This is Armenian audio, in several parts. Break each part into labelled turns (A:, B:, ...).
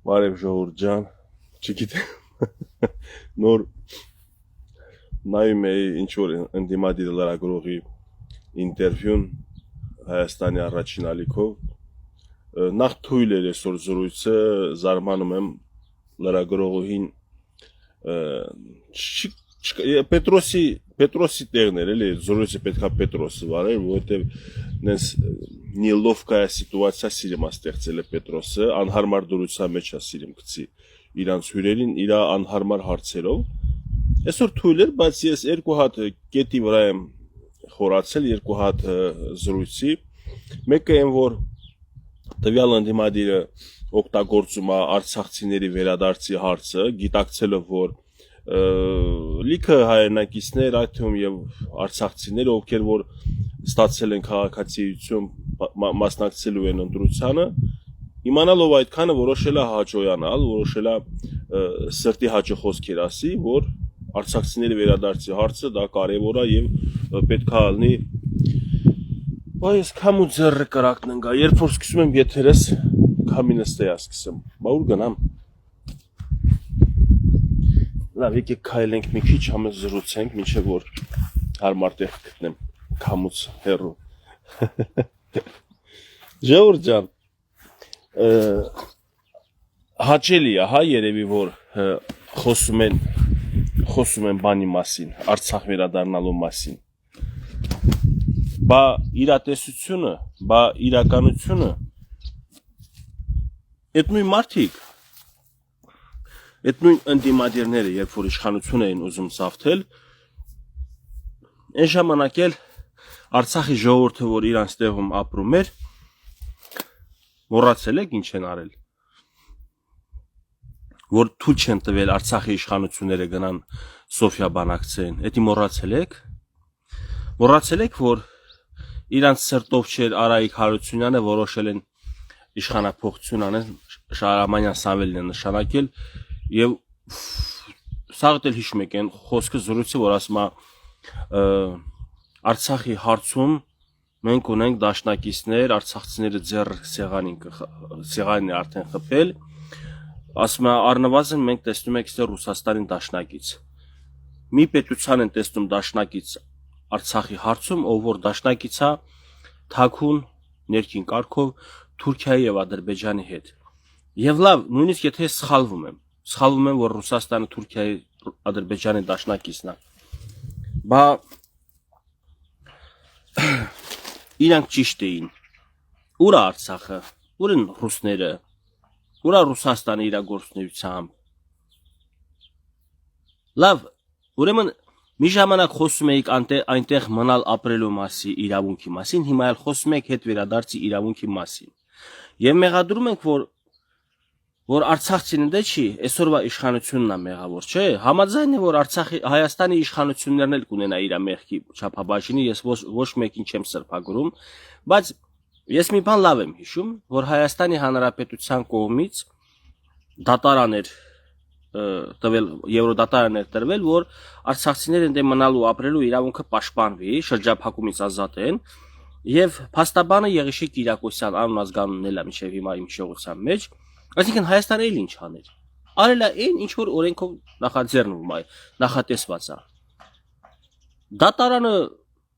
A: Բարև ժողովուրդ ջան, չգիտեմ, նոր նայում էի ինչ-որ ընդդիմադիր լրագրողի ինտերվյուն Հայաստանի առաջին ալիքով, նախ թույլ էր այսօր զրույցը, զարմանում եմ լրագրողուհին, Պետրոսի տեղն էր, էլի, զրույցը պետքա Պետրոսը վարեր, որովհետև նենց նիլովկայա սիտուացիա սիրում ստեղծել է Պետրոսը, անհարմար դրության մեջ է սիրում գցի իրանց հյուրերին, իրա անհարմար հարցերով։ Այսօր թույլ էր, բայց ես երկու հատ կետի վրա եմ խորացել, երկու հատ զրույցի, մեկը այն, որ տվյալ ընդդիմադիրը օգտագործում է արցախցիների վերադարձի հարցը, գիտակցելով, որ լիքը հայրենակիցներ, այդ թվում եւ արցախցիներ, ովքեր որ ստացել են քաղաքացիություն, մասնակցելու են ընտրությանը, իմանալով այդքանը որոշել է հաջողանալ, որոշել է սրտի հաճո խոսքեր ասի, որ արցախցիների վերադարձի հարցը դա կարևոր է եւ պետք է լինի։ Բայց քամու ձեռը կրակն ընկա, երբ որ սկսում եմ եթերս քամի նստեյա սկսեմ, բա ուր գնամ։ Լավ, եկեք քայլենք մի քիչ, համը զրուցենք, մինչև որ հարմար տեղ գտնեմ քամուց հեռու։ Ժողովուրդ ջան, հաճելի է, հա, երևի որ խոսում են բանի մասին, Արցախ վերադառնալու մասին։ Բա իրատեսությունը, բա իրականությունը, այդ նույն մարդիկ, այդ նույն ընդդիմադիրները, երբ որ իշխանություն էին ուզում սավթել, այն ժամանակ էլ Արցախի ժողովուրդը, որ իրանց տեղում ապրում էր, մոռացել եք ինչ են արել, որ թույլ չեն տվել Արցախի իշխանությունները գնան Սոֆիա բանակցեն, էդի մոռացել եք, որ իրանց սրտով չէր Արայիկ Հարությունյանը որոշել են իշխանափոխություն անեն, Շահրամանյան Սամվելին են նշանակել եւ սաղդ էլ հիշում եք այն խոսքը զրույցը, որ ասում է Արցախի հարցում մենք ունենք դաշնակիցներ, արցախցիները ձեռ սեղանին արդեն խփել, ասում է առնվազն մենք տեսնում ենք այստեղ Ռուսաստանի դաշնակից։ Մի պետության են տեսնում դաշնակից Արցախի հարցում, ով որ դաշնակից է թաքուն ներքին կարգով Թուրքիայի եւ Ադրբեջանի հետ։ Եվ լավ, նույնիսկ եթե սխալվում եմ, որ Ռուսաստանը Թուրքիայի Ադրբեջանի դաշնակիցն է։ Բա իրանք ճիշտ էին։ Ուր է Արցախը, ուր են ռուսները, ուր է Ռուսաստանը իր գործունեությամբ։ Լավ, ուրեմն մի ժամանակ խոսում էիք այնտեղ մնալ ապրելու մասի իրավունքի մասին, հիմա էլ խոսում եք հետ վերադարձի իրավունքի մասին։ Եվ մեղադրում ենք, որ Արցախցին դե չի, այսօրվա իշխանությունն է մեղավոր, չէ՞։ Համաձայն է, որ Հայաստանի իշխանություններն էլ կունենա իր մեղքի չափաբաժինի, ես ոչ մեկին չեմ սրբագրում, բայց ես մի բան լավ եմ հիշում, որ Հայաստանի Հանրապետության կողմից դատարան էր տվել, Եվրոդատարան էր տրվել, որ արցախցիները դե մնալու ապրելու իրավունքը պաշտպանվի, շրջափակումից ազատեն, եւ փաստաբանը Եղիշի Կիրակոսյան անունազգանունն էլ է մինչեւ հիմա իմ շողության մեջ, այսինքն Հայաստանը էլ ինչ աներ։ Արել է այն, ինչ որ օրենքով նախաձեռնվում է, նախատեսված է։ Դատարանը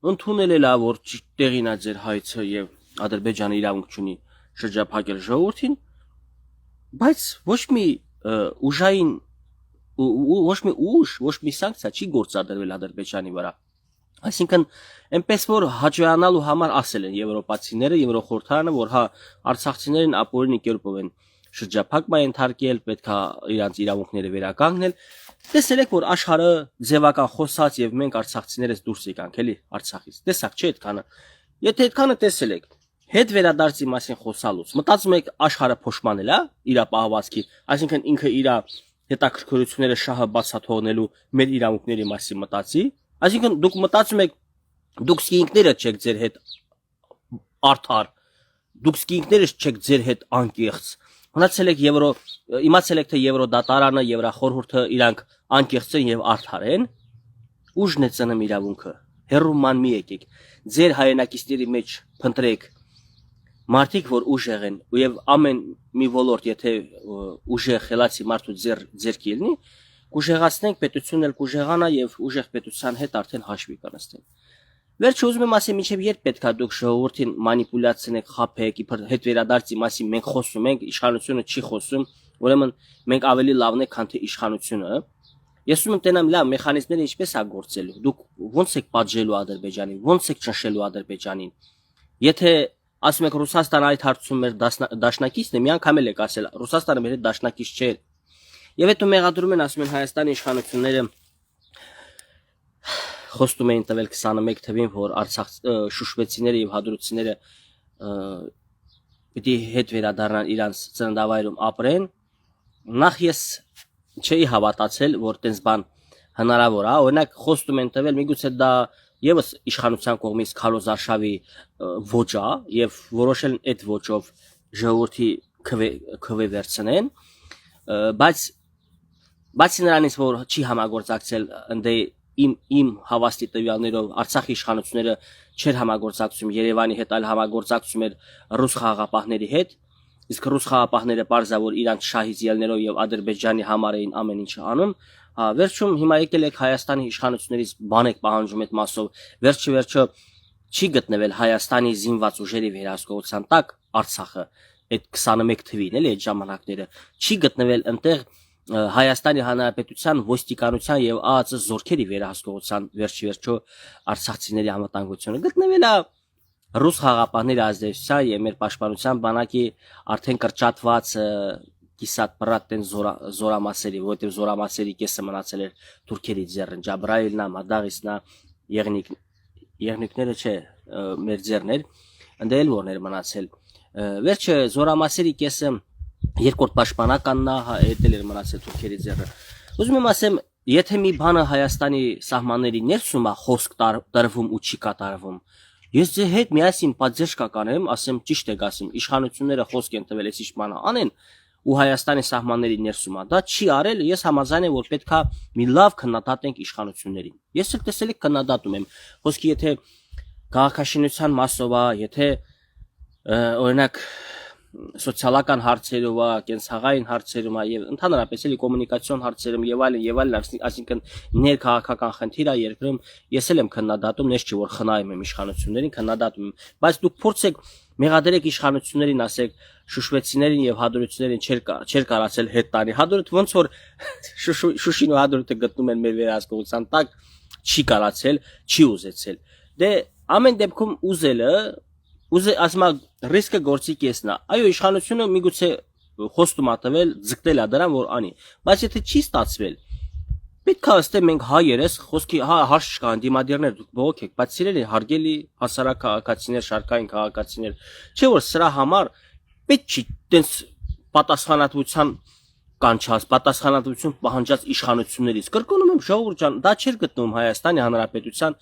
A: ընդունել է, որ տեղին է ձեր հայցը եւ Ադրբեջանը իրավունք չունի շրջափակել ժողովրդին, բայց ոչ մի ուժային ոչ մի սանկցիա չի գործադրվել Ադրբեջանի վրա։ Այսինքն այնպես որ հաջողանալու համար ասել են եվրոպացիները, Եվրոխորհրդարանը, որ հա արցախցիներին ապօրինի կերպով են շրջափակման ենթարկել, պետք է իրանց իրավունքները վերականգնել։ Տեսել եք, որ աշխարհը ձևական խոսած եւ մենք արցախցիներս դուրս եկանք էլի Արցախից։ Տեսակ չէ այդքանը։ Եթե այդքանը տեսել եք, հետ վերադարձի մասին խոսալուց, մտածում եք աշխարհը փոշմանել է իր պահվածքի, այսինքն ինքը իր հետաքրքրությունները շահը բացաթողնելու մեր իրավունքների մասին մտածի, այսինքն դուք մտածում եք դուք սկինքները չեք ձեր հետ արդար, դուք սկինքները չեք ձեր հետ անկեղծ, մնացել եք իմացել եք թե Եվրոդատարանը, Եվրախորհուրդը իրանք անկեղծ են եւ արդար են, ուժն է ծնում իրավունքը, հերոման մի եկեք, ձեր հայրենակիցների մեջ փնտրեք մարդիկ որ ուժեղ են եւ ամեն մի ոլորտ եթե ուժեղ խելացի մարդու ձեռքի լինի կուժեղացնենք պետությունն էլ կուժեղանա եւ ուժեղ պետության հետ արդեն հաշվի կանստենք վերջը ուզում եմ ասեմ մինչեւ երբ պետքա դուք ժողովրդին մանիպուլյացնեք խափեք իբր հետ վերադարձի մասին մենք խոսում ենք իշխանությունը չի խոսում ուրեմն մենք ավելի լավն ենք քան թե իշխանությունը ես ուզում եմ տենամ լավ մեխանիզմները ինչպես է գործելու դուք ո՞նց եք պատժելու Ադրբեջանին ո՞նց եք ճնշելու Ադրբեջանին եթե ասում եք Ռուսաստանը այդ հարցում մեր դաշնակիցն է մի անգամ էլ եք ասել Ռուսաստանը մեր հետ դաշնակից չէ եւ հետո մեղադրում են ասում են Հայաստանի իշխանությունները խոստում էին տվել 21 թվին որ Արցախ շուշվեցիները եւ հադրութիները պիտի հետ վերադառնան իրանց ծննդավայրում ապրեն նախ ես չէի հավատացել որ տենց բան հնարավոր է օրինակ խոստում են տվել միգուցե դա եւս իշխանության կողմից Քարոզ Արշավի ոճ է եւ որոշել այդ ոճով ժողովրդի քվե վերցնեն բայց բացի նրանից որ չի համագործակցել ընդ իմ հավաստի տվյալներով Արցախի իշխանությունները չեր համագործակցում Երևանի հետ այլ համագործակցում էր ռուս խաղաղապահների հետ իսկ ռուս խաղաղապահները պարզավոր իրանց շահից ելնելով եւ Ադրբեջանի համար էին ամեն ինչը անում վերջում հիմա եկել եք Հայաստանի իշխանություններից բան եք պահանջում այդ մասով վերջը չի գտնվել Հայաստանի զինված ուժերի վերահսկողության տակ Արցախը այդ 21 թվին էլի այդ ժամանակները չի գտնվել այնտեղ Հայաստանի Հանրապետության ոստիկանության եւ ԱԱԾ զորքերի վերահսկողության վերջիվերջո արցախցիների անվտանգությունը գտնվել է ռուս խաղաղապահների ազդեցության եւ մեր պաշտպանության բանակի արդեն կրճատված կիսատ պրատեն զորամասերի որտեղ զորամասերի կեսը մնացել էր թուրքերի ձեռն Ջաբրայելնա Մադաղիսնա Եղնիկները չէ մեր ձեռներ ընդել որներ մնացել վերջը զորամասերի կեսը երկրորդ պաշտպանականն է էտել էր մնացել թուրքերի ձեռը ուզում եմ ասեմ եթե մի բանը Հայաստանի սահմանների ներսում է խոսք տրվում ու չի կատարվում ես ձեր հետ միասին պատժեշկա կանեմ ասեմ ճիշտ եք ասում իշխանությունները խոսք են տվել էս ինչ բանը անեն ու Հայաստանի սահմանների ներսում է դա չի արել ես համաձայն եմ որ պետքա մի լավ քննադատենք իշխանություններին ես էլ տեսել եք քննադատում եմ խոսքի եթե քաղաքաշինության մասով է եթե օրինակ սոցիալական հարցերով է կենցաղային հարցերում է եւ ընդհանրապես էլի կոմունիկացիոն հարցերում եւ այլն այսինքն ներքաղաքական խնդիր է երկրում ես էլ եմ քննադատում ես չէ որ խնայում եմ իշխանություններին քննադատում եմ բայց դուք փորձեք մեղադրեք իշխանություններին ասեք շուշվեցիներին եւ հադրութիներին չեր կարացել հետ տանի հադրութ ոնց որ շուշին ու հադրութը գտնում են մեր վերահսկողության տակ չի կարացել չի ուզեցել դե ամեն դեպքում ուզելը ասում ռիսկը գործի կեսն է այո իշխանությունը միգուցե խոստում ա տվել ձգտել ա դրան որ անի բայց եթե չի ստացվել պետք է ըստե մենք հայերս խոսքի հարց չկա դիմադիրներ դուք բողոք եք բայց սիրելի հարգելի հասարակ քաղաքացիներ շարքային քաղաքացիներ չէ որ սրա համար պետք չի տենց պատասխանատվության կանչած պատասխանատվություն պահանջած իշխանություններից կրկնում եմ ժողովուրդ ջան դա չէր գտնվում Հայաստանի Հանրապետության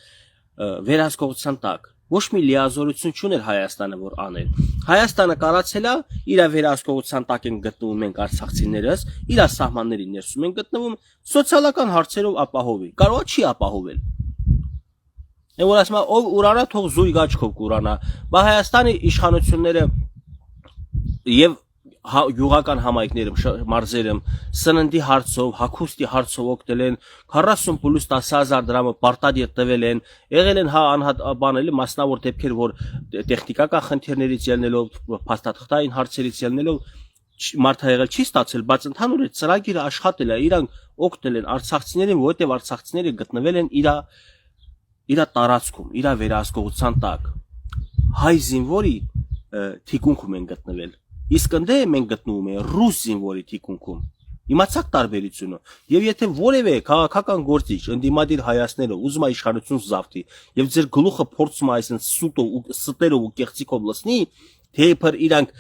A: վերահսկողության տակ ոչ մի լիազորություն չուներ Հայաստանը որ աներ Հայաստանը կարացել է իր վերահսկողության տակ են գտնվում մենք արցախցիներս իր սահմանների ներսում են գտնվում սոցիալական հարցերով ապահովի կարող է չի ապահովել Եվ որ ասում ով ուրանա թող զույգ աչքով կուրանա բա Հայաստանի իշխանությունները եւ յուղական համայնքներում մարզերում սննդի հարցով հագուստի հարցով օգնել են 40 պլյուս 10000 դրամը պարտադիր տվել են եղել են բանել մասնավոր դեպքեր որ տեխնիկական խնդիրներից ելնելով փաստաթղթային հարցերից ելնելով մարդը եղել չի ստացել բայց ընդհանուր այդ ծրագիրը աշխատել է իրանք օգնել են արցախցիներին որովհետեւ արցախցիները գտնվել են իր տարածքում իր վերահսկողության տակ հայ զինվորի թիկունքում են գտնվել Իսկ ընդ մենք գտնվում ենք ռուս զինվորի թիկունքում։ Իմացաք տարբերությունը։ Եվ եթե որևէ քաղաքական գործիչ ընդդիմադիր հայացները ուզում է իշխանություն զավթի եւ ձեր գլուխը փորձում է այսպես սուտով ու ստերով ու կեղծիկով լցնի, թե իբր իրանք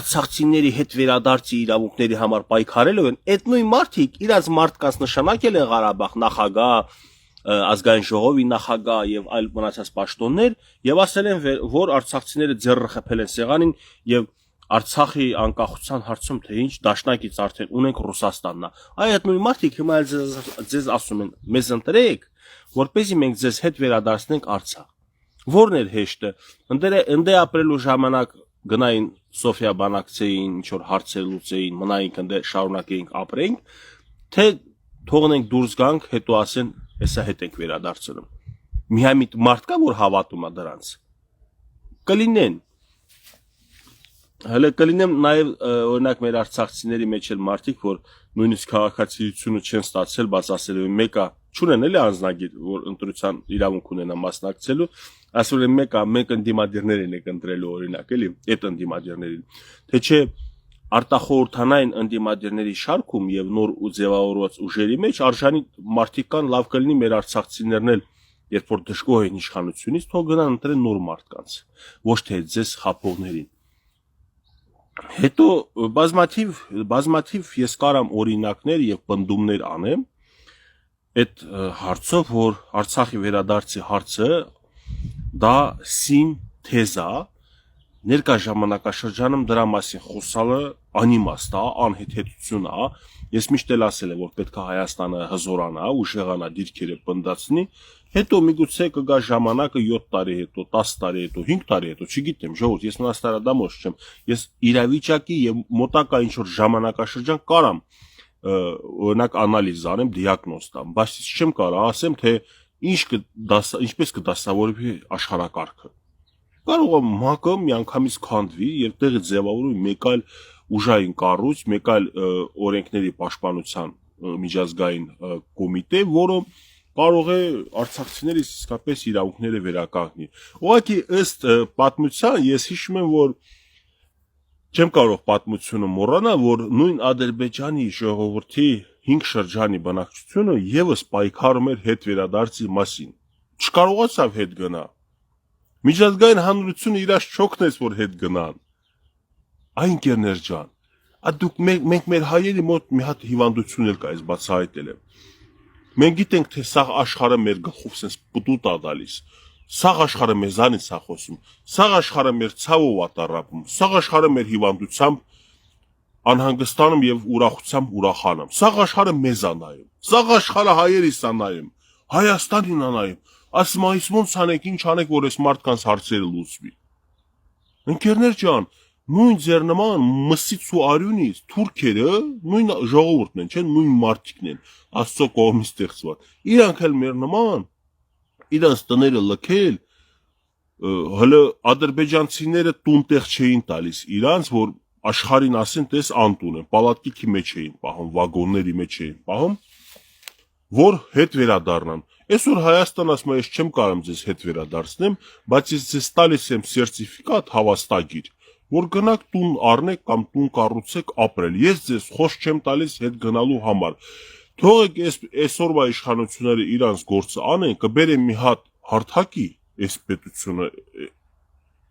A: արցախցիների հետ վերադարձի իրավունքների համար պայքարելով են, այդ նույն մարդիկ իրաց մարդկանց նշանակել են Ղարաբաղ նախագահ, ազգային ժողովի նախագահ եւ այլ մնացած պաշտոններ եւ ասել են որ արցախցիները ձեռը խփել են սեղանին եւ Արցախի անկախության հարցում թե ինչ դաշնակից արդեն ունենք Ռուսաստանն է։ Այդ նույն մարդիկ հիմա ձեզ ասում են մեզ ընտրեք, որպեսզի մենք ձեզ հետ վերադարձնենք Արցախ։ Որն էր հեշտը։ Ընդ ապրելու ժամանակ գնային Սոֆիա բանակցեին, ինչ որ հարցեր լուծեին, մնայինք ընդ շարունակեինք ապրենք, թե թողնենք դուրս գանք, հետո ասեն, հեսա հետ ենք վերադարձնում։ Միայն մի մարդ կա, որ հավատում է դրանց։ Կլինեն։ Հələ կլինեմ նաև օրինակ մեր արցախցիների մեջ էլ մարդիկ, որ նույնիսկ քաղաքացիությունը չեն ստացել, բայց ասել են մեկը չունեն էլի անձնագիր, որ ընտրության իրավունք ունենա մասնակցելու, ասել են մեկը մենք ընդդիմադիրներին ենք ընտրելու օրինակ, էլի, այդ ընդդիմադիրներին։ Թե չէ արտախորհրդանային ընդդիմադիրների շարքում եւ նոր ու ձևավորված ուժերի մեջ արժանի մարդիկ կան, լավ կլինի մեր արցախցիներն էլ, երբ որ դժգոհ են իշխանությունից, թող գնան ընտրեն նոր մարդկանց, ոչ թե ձեզ խափողներին։ Հետո բազմաթիվ ես կարամ օրինակներ եւ պնդումներ անեմ այդ հարցով, որ Արցախի վերադարձի հարցը դա սինթեզ է, ներկա ժամանակաշրջանում դրա մասին խոսալը անիմաստ է, անհեթեթություն է։ Ես միշտ էլ ասել եմ, որ պետք է Հայաստանը հզորանա, ուժեղանա, դիրքերը պնդացնի, հետո միգուցե կգա ժամանակը 7 տարի հետո, 10 տարի հետո, 5 տարի հետո, չգիտեմ, ժողովուրդ, ես մնաստարադամոց չեմ, ես իրավիճակի եւ մոտակա ինչ որ ժամանակաշրջան կարամ օրինակ անալիզ անեմ, դիագնոզ տամ, բայց չեմ կարող ասեմ, թե ինչպես կդասավորվի աշխարհակարգը։ Կարող է ՄԱԿ-ը միանգամից քանդվի եւ տեղը ձևավորվի մեկ այլ ուժային կառույց, մեկ այլ օրենքների պաշտպանության միջազգային կոմիտե, որը կարող է արցախցիների իսկապես իրավունքները վերականգնի։ Ուղղակի ըստ պատմության ես հիշում եմ, որ չեմ կարող պատմությունը մոռանալ, որ նույն Ադրբեջանի ժողովրդի 5 շրջանի բնակչությունը եւս պայքարում էր հետ վերադարձի մասին։ Չկարողացավ հետ գնա։ Միջազգային հանրությունը իրաց չօգնեց, որ հետ գնան։ Այն կերներ ջան, դուք մենք մեր հայերի մոտ մի հատ հիվանդություն էլ կա, այս բացահայտել եմ։ Մենք գիտենք, թե սաղ աշխարհը մեր գլխով sense պտուտ է տալիս։ Սաղ աշխարհը մեզանից է խոսում։ Սաղ աշխարհը մեր ցավով է տառապում։ Սաղ աշխարհը մեր հիվանդությամբ անհանգստանում եւ ուրախությամբ ուրախանում։ Սաղ աշխարհը մեզ է նայում։ Սաղ աշխարհը հայերիս է նայում։ Հայաստանին է նայում։ Ասում այս ոնց անեք, ինչ անեք, որ այս մարդկանց հարցերը լուծվի։ Ընկերներ ջան, նույն ձեր նման մսից ու արյունից թուրքերը նույն ժողովուրդն են, չէ՞, նույն մարդիկն են, Աստծո կողմից ստեղծված։ Իրանք էլ մեր նման իրանց տները լքել, հələ ադրբեջանցիները տունտեղ չէին տալիս իրանց, որ աշխարհին ասեն, տես անտուն են, պալատկիքի մեջ էին պահում, վագոնների մեջ էին պահում, որ հետ վերադառնան։ Այսօր Հայաստան ասում է, ես չեմ կարող ձեզ հետ վերադարձնեմ, բայց ես ձեզ տալիս եմ սերտիֆիկատ հավաստագիր, որ գնաք տուն առնեք կամ տուն կառուցեք ապրել։ Ես ձեզ խոսք չեմ տալիս հետ գնալու համար։ Թողեք այսօրվա իշխանությունները իրանց գործը անեն, կբերեն մի հատ հարթակի, այս պետությունը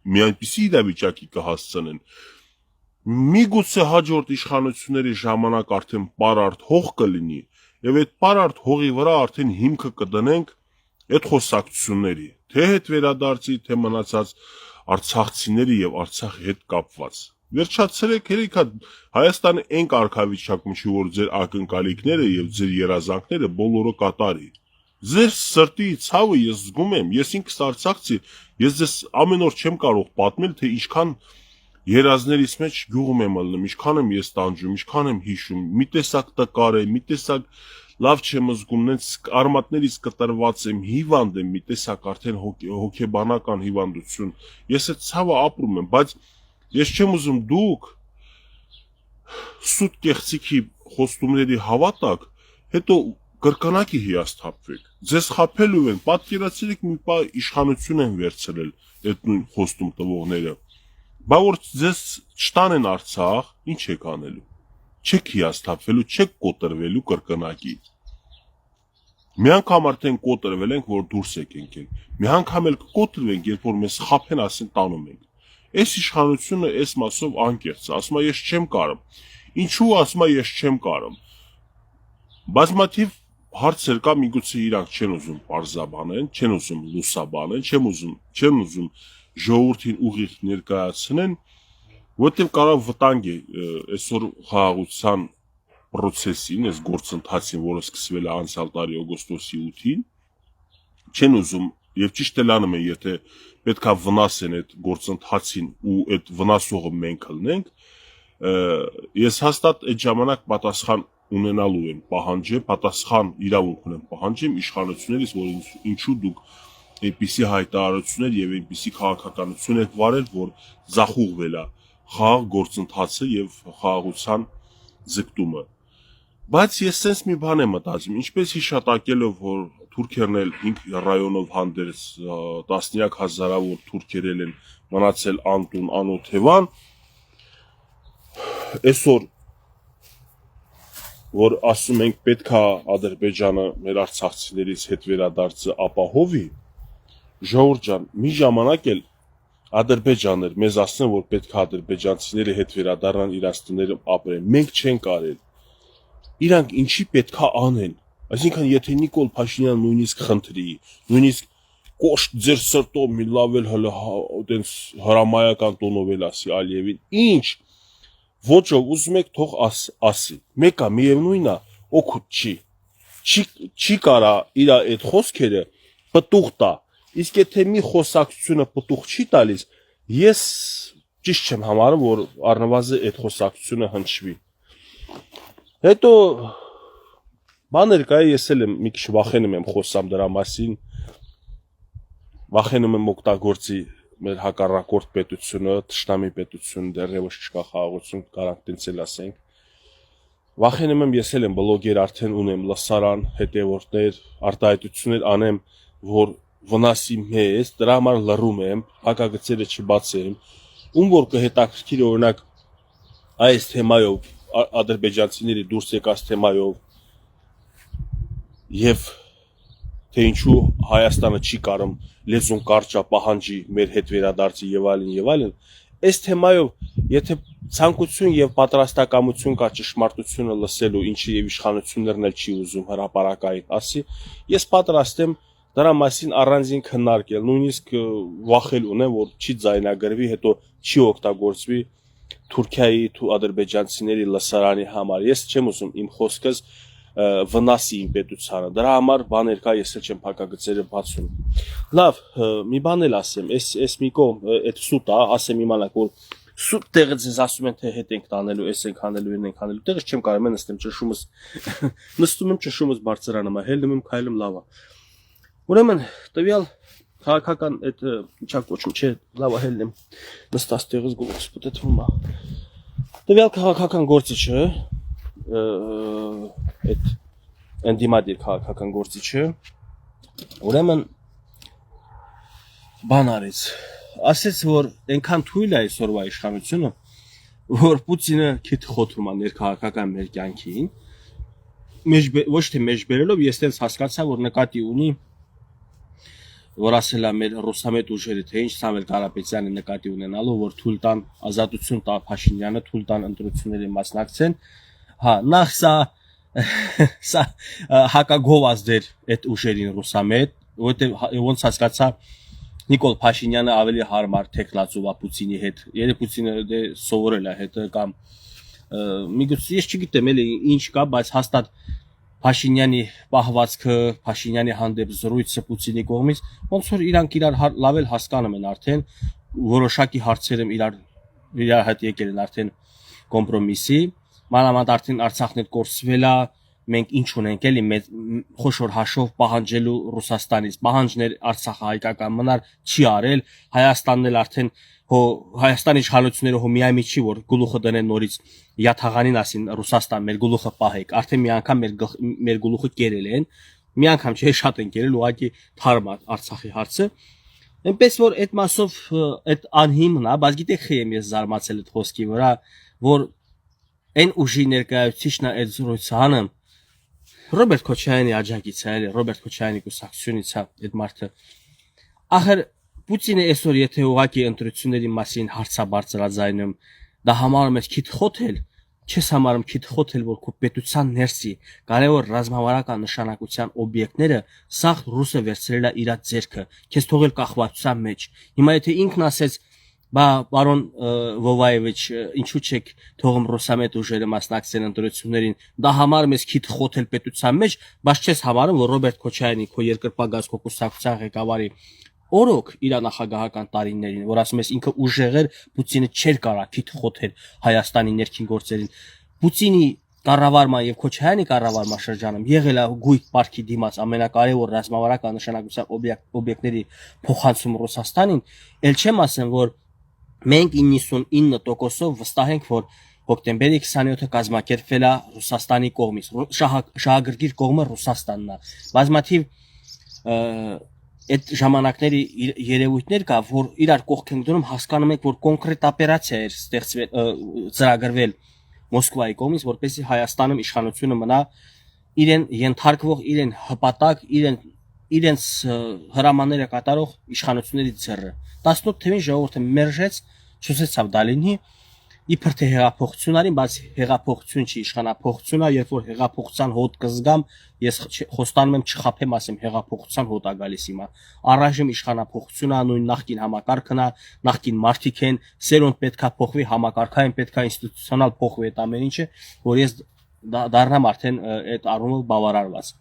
A: մի այնպիսի իրավիճակի կհասցնեն։ Միգուցե հաջորդ իշխանությունների ժամանակ արդեն պարարտ հող կլինի, եւ այդ պարարտ հողի վրա արդեն հիմքը կդնենք այդ խոսակցությունների, թե հետ վերադարձի, թե մնացած արցախցիների եւ Արցախի հետ կապված։ Վերջացրեք, երեքա Հայաստանը այն կարգավիճակում չի, որ ձեր ակնկալիքները եւ ձեր երազանքները բոլորը կատարի։ Ձեր սրտի ցավը ես զգում եմ, ես ինքս արցախցի, ես ձեզ ամեն օր չեմ կարող պատմել, թե ինչքան երազներից մեջ գյուղում եմ ալնում, ինչքան եմ ես տանջում, ինչքան եմ հիշում, մի տեսակ տկար է, մի տեսակ լավ չեմ զգում, նենց արմատներից կտրված եմ, հիվանդ եմ, մի տեսակ արդեն հոգեբանական հիվանդություն։ Ես այդ ցավը ապրում եմ, բայց ես չեմ ուզում դուք սուտ կեղծիքի խոստումների հավատակ, հետո կրկնակի հիասթափվեք։ Ձեզ խաբելու են, պատկերացրեք մի պահ իշխանություն են վերցրել այդ նույն խոստում տվողները։ Բա որ ձեզ չտանեն Արցախ, ինչ եք անելու։ Չեք հիասթափվելու, չեք կոտրվելու կրկնակի։ Մի անգամ արդեն կոտրվել ենք, որ դուրս եք եկել։ Մի անգամ էլ կկոտրվենք, երբ որ մեզ խաբեն, ասեն տանում ենք։ Այս իշխանությունը այս մասով անկեղծ է, ասում է ես չեմ կարող։ Ինչու ասում է ես չեմ կարող։ Բազմաթիվ հարցեր կա, միգուցե իրանք չեն ուզում պարզաբանեն, չեն ուզում լուսաբանեն, չեն ուզում ժողովրդին ուղիղ ներկայացնեն, որտեղ կարող վտանգ է այսօր խաղաղության process-ին, այս գործընթացին, որը սկսվել է անցյալ տարի օգոստոսի 8-ին, չեն ուզում
B: Եվ ճիշտ էլ անում են, եթե պետքա վնասեն այդ գործընթացին ու այդ վնասողը մենք լնենք, ես հաստատ այդ ժամանակ պատասխան ունենալու են պահանջեմ, պատասխան իրավունք ունեմ պահանջեմ իշխանություններից, որ ինչու դուք այնպիսի հայտարարություններ եւ այնպիսի քաղաքականություն եք վարել, որ զախուղվել է խաղաղ գործընթացը եւ խաղաղության ձգտումը։ Բայց ես sense մի բան եմ մտածում, ինչպես հիշատակելով, որ թուրքերն էլ 5 ռայոնով հանդերձ տասնյակ հազարավոր թուրքերել են մնացել անտուն, անօթևան, այսօր որ ասում ենք պետքա Ադրբեջանը մեր արցախցիներից հետ վերադարձը ապահովի, ժողովուրդ ջան, մի ժամանակ էլ Ադրբեջանն էր մեզ ասում, որ պետքա ադրբեջանցիները հետ վերադառնան իրաց տներում ապրեն։ Մենք չենք արել։ Իրանք ինչի պետքա անեն։ Այսինքն, եթե Նիկոլ Փաշինյանը նույնիսկ խնդրի, նույնիսկ կոշտ ձեր սրտով մի լավ էլ հələ այդպես հրամայական տոնով էլ ասի Ալիևին, ինչ ոչով ուզում եք թող ասի։ Մեկա միևնույնն է, օգուտ չի կարա իր այդ խոսքերը պտուղ տա։ Իսկ եթե մի խոսակցությունը պտուղ չի տալիս, ես ճիշտ չեմ համարում, որ առնվազն այդ խոսակցությունը հնչվի։ Հետո բաներ կա, ես էլ եմ մի քիչ վախենում եմ խոսամ դրա մասին, վախենում եմ օգտագործի մեր հակառակորդ պետությունը, թշնամի պետությունը, դեռևս չկա խաղաղություն, կարանք տենց էլ ասենք։ Վախենում եմ, ես էլ եմ բլոգեր արդեն ունեմ, լսարան, հետևորդներ, արտահայտություններ անեմ, որ վնասի մեզ, դրա համար լռում եմ, հակագծերը չբացեմ, ում որ կհետաքրքիր օրինակ այս թեմայով, ադրբեջանցիների դուրս եկած թեմայով եւ թե ինչու Հայաստանը չի կարող լեզուն կարճա պահանջի մեր հետ վերադարձի եւ այլն, այս թեմայով եթե ցանկություն եւ պատրաստակամություն կա ճշմարտությունը լսելու, ինչի եւ իշխանություններն էլ չի ուզում հրապարակային ասի, ես պատրաստ եմ դրա մասին առանձին քննարկել, նույնիսկ վախել ունեմ, որ չի ձայնագրվի, հետո չի օգտագործվի Թուրքիայի ու ադրբեջանցիների լսարանի համար։ Ես չեմ ուզում իմ խոսքս վնասի իմ պետությանը։ Դրա համար բաներ կա, ես էլ չեմ հակագծերը բացում։ Լավ, մի բան էլ ասեմ, այս մի կողմ այդ սուտ է, ասեմ իմանաք, որ սուտ տեղը ձեզ ասում են, թե հետ ենք տանելու, էս ենք անելու, են ենք անելու, տեղը չեմ կարող նստեմ, ճշումս նստում եմ, ճշումս բարձրանում է, հելնում եմ, քայլում լավ է։ Ուրեմն տվյալ քաղաքական այդ ինչա կոչում, չէ, լավ է հելնեմ, նստած տեղից գլուխս պտտվում է։ Տվյալ քաղաքական գործիչը, այդ ընդդիմադիր քաղաքական գործիչը, ուրեմն բան արեց, ասեց, որ այնքան թույլ է այսօրվա իշխանությունը, որ Պուտինը քիթ խոթում է ներքաղաքական մեր կյանքին, ոչ թե մեջբերելով, ես տենց հասկացա, որ նկատի ունի, որ ասել է մեր ռուսամետ ուժերը, թե ինչ Սամվել Կարապետյանը նկատի ունենալով, որ թույլ տան ազատություն տա Փաշինյանը, թույլ տան ընտրությունների մասնակցեն, հա, նախ սա հակագովազդ էր այդ ուժերին ռուսամետ, որտեղ ոնց հասկացա Նիկոլ Փաշինյանը ավելի հարմար թեկնածու է Պուտինի հետ, երբ Պուտինը դե սովորել է հետը կամ միգուցե ես չգիտեմ էլի ինչ կա, բայց հաստատ Փաշինյանի պահվածքը, Փաշինյանի հանդեպ զրույցը Պուտինի կողմից, ոնց որ իրանք իրար լավ էլ հասկանում են արդեն, որոշակի հարցերում իրար հետ եկել են արդեն կոմպրոմիսի, մանավանդ արդեն Արցախն էլ կորսվել է, մենք ինչ ունենք էլի մեծ խոշոր հաշով պահանջելու Ռուսաստանից, պահանջներ Արցախը հայկական մնար չի արել, Հայաստանն էլ արդեն Հայաստանի իշխանությունները միամիտ չի որ գլուխը դնեն նորից յաթաղանին ասին Ռուսաստան մեր գլուխը պահեք, արդեն մի անգամ մեր գլուխը կերել են, մի անգամ չէ շատ են կերել, ուղղակի թարմ Արցախի հարցը, այնպես որ այդ մասով այդ անհիմն է, բայց գիտեք խի եմ ես զարմացել այդ խոսքի վրա, որ այն ուժի ներկայացուցիչն է այդ զրույցը Ռոբերտ Քոչարյանի աջակից է, Ռոբերտ Քոչարյանի կուսակցությունից է այդ մարդը, ախր Պուտինը այսօր եթե ուղղակի ընտրությունների մասին հարցաբարձրաձայնում, դա համարում ես քիթ խոթել, չես համարում քիթ խոթել, որ քո պետության ներսի կարևոր ռազմավարական նշանակության օբյեկտները սաղ ռուսը վերցրել է իր ձեռքը, քեզ թողել կախվածության մեջ։ Հիմա եթե ինքն ասեց
A: Բա պարոն Վովայևիչ, ինչու՞ չեք թողում ռուսամետ ուժերը մասնակցեն ընտրություններին։ Դա համարում ես քիթ խոթել պետության մեջ, բայց չես համարում, որ Ռոբերտ Քոչարյանի քո երկրպագած քո կուսակցության ղեկավարի օրոք իր նախագահական տարիներին, որ ասում ես ինքը ուժեղեր, Պուտինը չէր կարող քիթ խոթել Հայաստանի ներքին գործերին։ Պուտինի կառավարման եւ Քոչարյանի կառավարման շրջանում եղել է գույք պարքի դիմաց ամենակարևոր ռազմավարական նշանակության օբյեկտների փոխանցում Ռուսաստանին, ել չեմ ասեմ, որ մենք 99%-ով վստահ ենք, որ հոկտեմբերի 27-ը կազմակերպվել է Ռուսաստանի կողմից, շահագրգիռ կողմը Ռուսաստանն է։ Բազմաթիվ այդ ժամանակների երևույթներ կա, որ իրար կողք են դնում, հասկանում եք, որ կոնկրետ օպերացիա էր ծրագրվել Մոսկվայի կողմից, որպեսզի Հայաստանում իշխանությունը մնա իրեն ենթարկվող, իրեն հպատակ, իրենց հրամանները կատարող իշխանությունների ձեռը։ 18 թվին ժողովուրդը մերժեց, չուսեցավ դա լինի, իբր թե հեղափոխություն արին, բայց հեղափոխություն չի, իշխանափոխություն է, երբ որ հեղափոխության հոտ կզգամ, ես խոստանում եմ չխափեմ, ասեմ հեղափոխության հոտ է գալիս հիմա։ Առայժմ իշխանափոխություն է, նույն նախկին համակարգն է, նախկին մարտիկ են, սերունդ պետքա փոխվի, համակարգային պետքա ինստիտուցիոնալ փոխվի այդ ամեն ինչը, որ ես դառնամ արդեն այդ առումով բավարարված։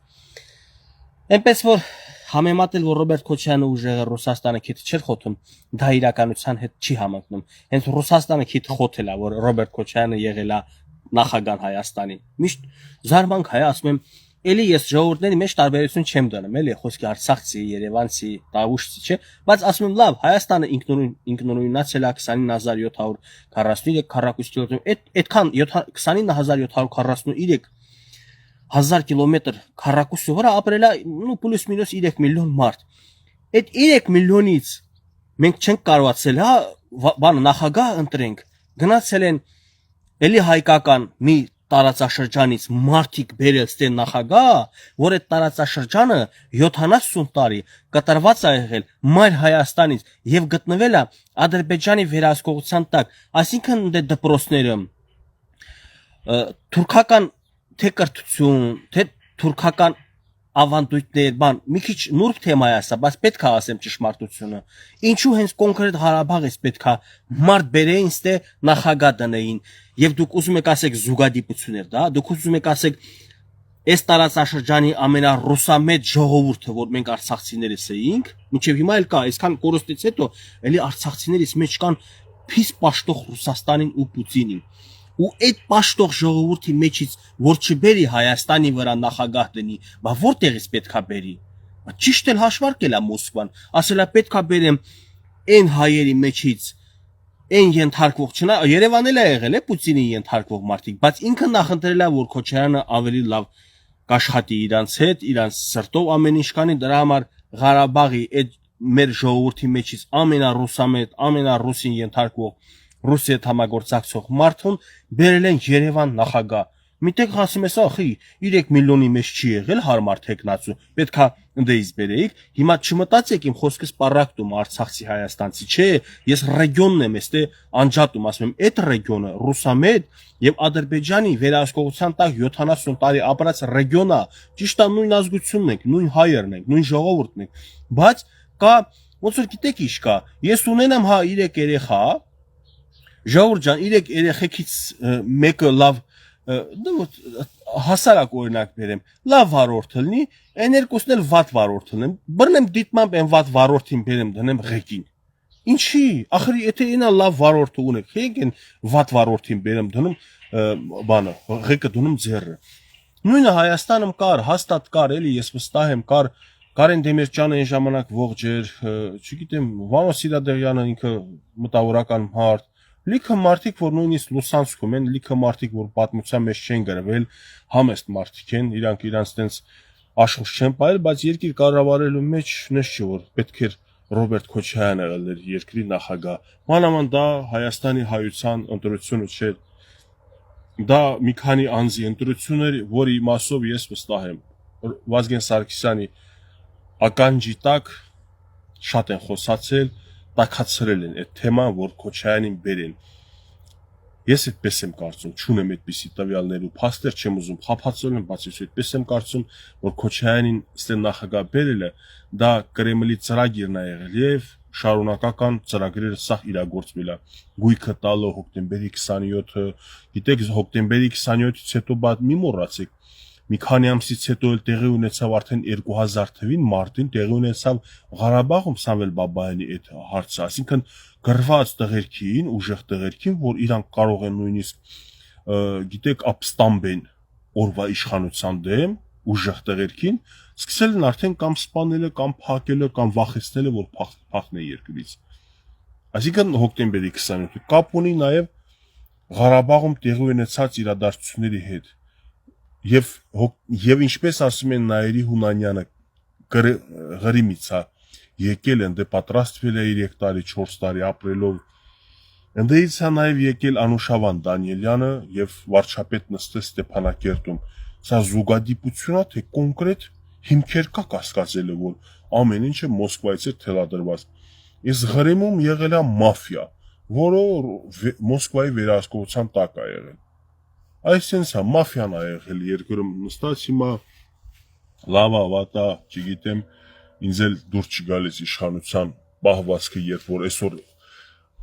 A: Այնպես որ համեմատել, որ Ռոբերտ Քոչարյանը ուժեղը Ռուսաստանը քիթ չէր խոթում, դա իրականության հետ չի համընկնում։ Հենց Ռուսաստանը քիթ խոթել է, որ Ռոբերտ Քոչարյանը եղել է նախագահ Հայաստանի։ Միշտ զարմանք հայ, ասում եմ, էլի ես ժողովուրդների մեջ տարբերություն չեմ դնում, էլի խոսքի Արցախցի, Երևանցի, Տավուշցի, չէ, բայց ասում եմ, լավ, Հայաստանը ինքնուրույնացել է 29743 քառակուսի կիլոմետր, այդքան 29743 1000 կիլոմետր քառակուսի վրա ապրել է, պլյուս մինուս 3 միլիոն մարդ։ Այդ 3 միլիոնից մենք չենք կարողացել, հա, բան նախագահ ընտրենք, գնացել են էլի հայկական մի տարածաշրջանից մարդիկ բերել ստեն նախագահ, որ այդ տարածաշրջանը 70 տարի կտրված է եղել մայր Հայաստանից եւ գտնվել է Ադրբեջանի վերահսկողության տակ, այսինքն դե դպրոցները թուրքական թե կրթություն, թե թուրքական ավանդույթներ, բան, մի քիչ նուրբ թեմա է սա, բայց պետք է ասեմ ճշմարտությունը։ Ինչու հենց կոնկրետ Ղարաբաղից պետք է մարդ բերեին, ստե նախագահ դնեին, եւ դուք ուզում եք ասեք զուգադիպություններ, դա, դուք ուզում եք ասեք այս տարածաշրջանի ամենառուսամետ ժողովուրդը, որ մենք արցախցիներս էինք, մինչեւ հիմա էլ կա, այսքան կորստից հետո էլի արցախցիներից մեջ կան փիս պաշտող Ռուսաստանին ու Պուտինին։ Ու այդ պաշտող ժողովրդի մեջից որ չբերի Հայաստանի վրա նախագահ դնի, բա որտեղից պետքա բերի։ Ճիշտ էլ հաշվարկել է Մոսկվան, ասել է պետքա բերեմ այն հայերի մեջից, այն ենթարկվող, չնա Երևանն էլ է եղել է Պուտինի ենթարկվող մարդիկ, բայց ինքը նախընտրել է, որ Քոչարյանը ավելի լավ կաշխատի իրանց հետ, իրանց սրտով ամեն ինչ կանի, դրա համար Ղարաբաղի այդ մեր ժողովրդի մեջից ամենառուսամետ, ամենառուսին ենթարկվող Ռուսիա հետ համագործակցող մարդուն բերել են Երևան նախագահ։ Միտեղ ասում ես, ախի 3 միլիոնի մեջ չի եղել հարմար տեխնացու, պետքա ընդեից բերեիք։ Հիմա չմտածեք իմ խոսքս պարակտում արցախցի հայաստանցի, չէ, ես ռեգիոնն եմ, էստե անջատում, ասում եմ, այդ ռեգիոնը ռուսամետ եւ Ադրբեջանի վերահսկողության տակ 70 տարի ապրած ռեգիոն է, ճիշտ է նույն ազգությունն ենք, նույն հայերն ենք, նույն ժողովուրդն ենք, բայց կա ոնց որ գիտեք ինչ կա, ես ունենամ հա 3 երեխա, Ժողովուրդ ջան, 3 երեխեքից մեկը լավ հասարակ օրինակ բերեմ, լավ վարորդ լինի, այն երկուսն էլ վատ վարորդ լինեն, բռնեմ դիտմամբ այն վատ վարորդին բերեմ դնեմ ղեկին։ Ինչի, ախր եթե ինա լավ վարորդը ունեք, եք այն վատ վարորդին բերեմ դնում բանը, ղեկը դնում ձեռը։ Նույնը Հայաստանում կար, հաստատ կար, էլի ես վստահ եմ, կար Կարեն Դեմիրճյանը այն ժամանակ ողջ էր, չգիտեմ, Վանո Սիրադեղյանը ինքը մտավորական մարդ, լիքը մարդիկ, որ նույնիսկ Լուսանսկում են, լիքը մարդիկ, որ պատմության մեջ չեն գրվել, համեստ մարդիկ են, իրանք իրանց տենց աշխուժ չեն պահել, բայց երկիր կառավարելու մեջ նշ չէ, որ պետք էր Ռոբերտ Քոչարյանը եղել երկրի նախագահ։ Մանավանդ դա Հայաստանի հայության ընտրությունը չէր։ Դա մի քանի անձի ընտրություն էր, որի մասով ես վստահ եմ Վազգեն Սարգսյանի ականջի տակ շատ են խոսացել, տակացրել են այդ թեման, որ Քոչարյանին բերեն։ Ես այդպես եմ կարծում, չունեմ այդպիսի տվյալներ ու փաստեր չեմ ուզում խափացնել, բայց ես այդպես եմ կարծում, որ Քոչարյանին ստե նախագահ բերելը դա Կրեմլի ծրագիրն է եղել եւ
C: շարունակական ծրագրերը սա իրագործվել է։ Գույքը տալը հոկտեմբերի 27-ը, գիտեք, հոկտեմբերի 27-ից հետո բադ մի մոռացեք։ Մի քանի ամսից հետո էլ տեղի ունեցավ արդեն 2000 թվին մարտին տեղի ունեցավ Ղարաբաղում Սամվել Բաբայանի այդ հարցը, այսինքն գրված տղերքին, ուժեղ տղերքին, որ իրանք կարող են նույնիսկ գիտեք ապստամբեն օրվա իշխանության դեմ ուժեղ տղերքին, սկսել են արդեն կամ սպանելը, կամ փակելը, կամ վախեցնելը, որ փախնե երկրից։ Այսինքն հոկտեմբերի 27-ը կապ ունի նաև Ղարաբաղում տեղի ունեցած իրադարձությունների հետ։ Եվ ինչպես ասում են Նայիրի Հունանյանը Ղրիմից է եկել, ընդ պատրաստվել է 3 տարի, 4 տարի ապրելով։ Ընդդից է նաև եկել Անուշավան Դանիելյանը եւ վարչապետ Նստե Ստեփանակերտում։ Սա զուգադիպություն է, թե կոնկրետ հիմքեր կա կասկածելը, որ ամեն ինչը Մոսկվայից է թելադրված։ Իսկ Ղրիմում եղել է մաֆիա, որը Մոսկվայի վերահսկողության տակ է եղել։ Այսինքն սա մաֆիան է եղել երկրում նստած, հիմա լավ ավատա, չգիտեմ, ինձ էլ դուր չգալիս իշխանության պահվածքը, երբ որ այսօր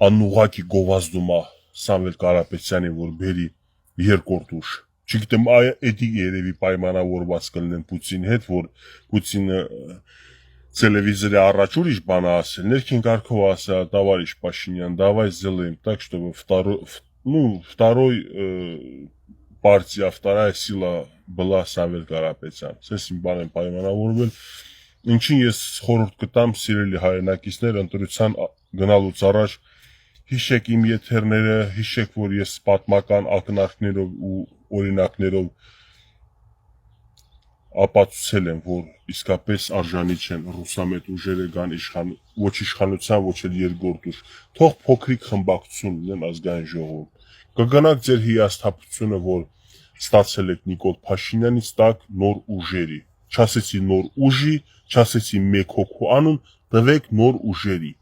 C: անուղակի գովազդում է Սամվել Կարապետյանի, որ բերի երկրորդ ուժ։ Չգիտեմ, էդի երևի պայմանավորված կլինեն Պուտինի հետ, որ Պուտինը телевизоре առաջ ուրիշ բան ասել, ներքին կարգով ասա, товарищ Пашинян, давай сделаем так, чтобы второй партия, вторая сила была Սամվել Կարապետյան։ Սենց իմ բան են պայմանավորվել։ Ինչին ես խորհուրդ կտամ սիրելի հայրենակիցներ, ընտրության գնալուց առաջ հիշեք իմ եթերները, հիշեք, որ ես պատմական ակնարկներով ու օրինակներով ապացուցել եմ, որ իսկապես արժանի չեն ռուսամետ ուժերը գան ոչ իշխանության, ոչ էլ երկրորդ ուժ։ Թող փոքրիկ խմբակցություն լինեն ազգային ժողովում։ Կգնաք ձեր հիասթափությունը, որ ստացել եք Նիկոլ Փաշինյանից, տակ նոր ուժերի։ Չասեցի նոր ուժի, չասեցի մեկ հոգու անուն, տվեք նոր ուժերի։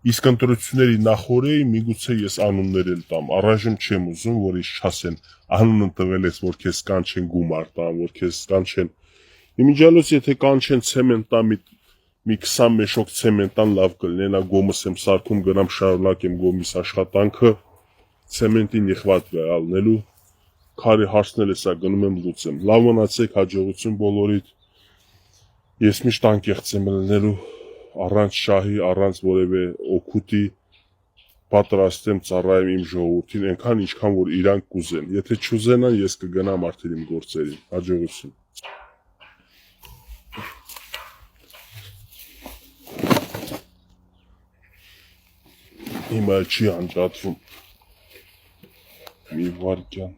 C: Իսկ ընտրությունների նախորդի միգուցե ես անուններ էլ տամ, առայժմ չեմ ուզում, որ ինչ չասեն, անունը տվել ես, որ քեզ կանչեն գումար տան, որ քեզ կանչեն։ Իմիջիալոց եթե կանչեն ցեմենտ տան, մի 20 մեշոք ցեմենտ տան, լավ կլինի, նա գոմս եմ սարքում, գնամ շարունակեմ գոմիս աշխատանքը, ցեմենտին իխված գալնելու, քարի հարցնել է սա գնում եմ լուծեմ։ Լավ մնացեք, հաջողություն բոլորիդ։ Ես միշտ անկեղծ եմ լինելու, առանց շահի, առանց որևէ օգուտի պատրաստ եմ ծառայեմ իմ ժողովրդին, այնքան ինչքան որ իրանք կուզեն։ Եթե չուզենան, ես կգնամ արդեն իմ գործերին։ Հաջողություն։ Հիմա չի անջատվում։ Մի վարկյան։